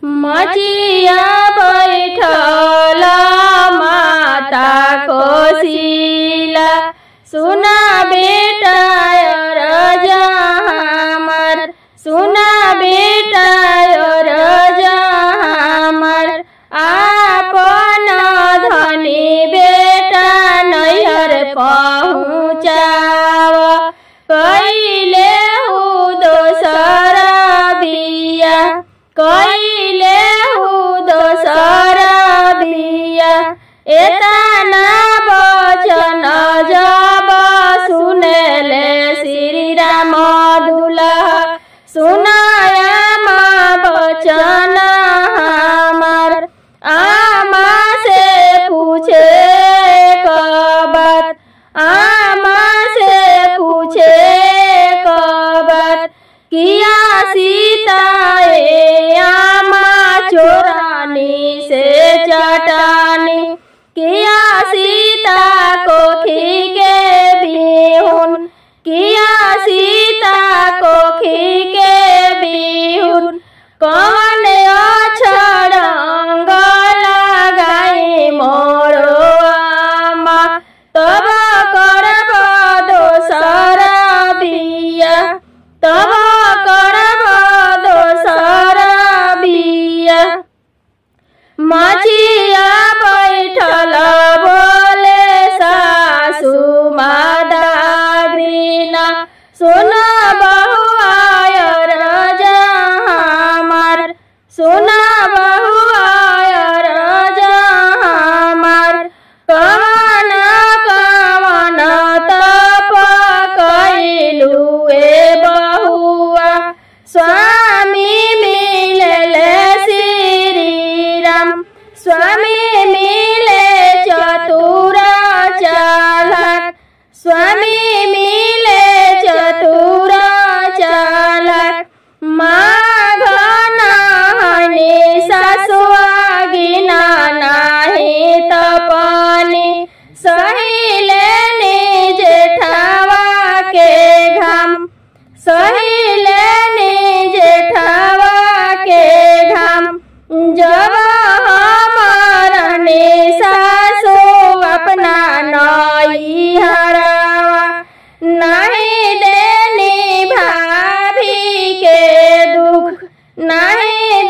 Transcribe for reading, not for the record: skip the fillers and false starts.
मचिया बैठल माता कोशिला सुना बेटा राजा हमर सुना बेटा राजा हमर आपन धनी बेटा नैहर पहुँचाव कैले हु दोसर बिया कैले हु दोसर बिया एतना वचन जब सुनेले श्री राम दुल्हा सुनाया वचन हमर आमा से पूछे कबत आमा से पूछे कबत किया सीता आमा चोरानी से चटानी किया सीता कोखी के बिहुन किया सीता कोखी के बिहुन कौन अक्षर अंग लगाई मोरो आमा तब करब दोसर बिया तब करब दोसर बिया मचिया बैठल बोले सासु मादाग्रीना सुन बहुआ राजा हमर सुन बहुआ राजा हमर कवन कवन तप कैलू ए बहुआ स्वामी मिलले श्री राम स्वामी मिले चतुर चालक स्वामी मिले चतुर चालक माघनाहनी ससुआगिना नाही तपनी सहिले जेठावा के घाम सहिले जेठावा के घाम जब हमारनी सासु अपना नई हरावा नहीं देनी भाभी के दुख नहीं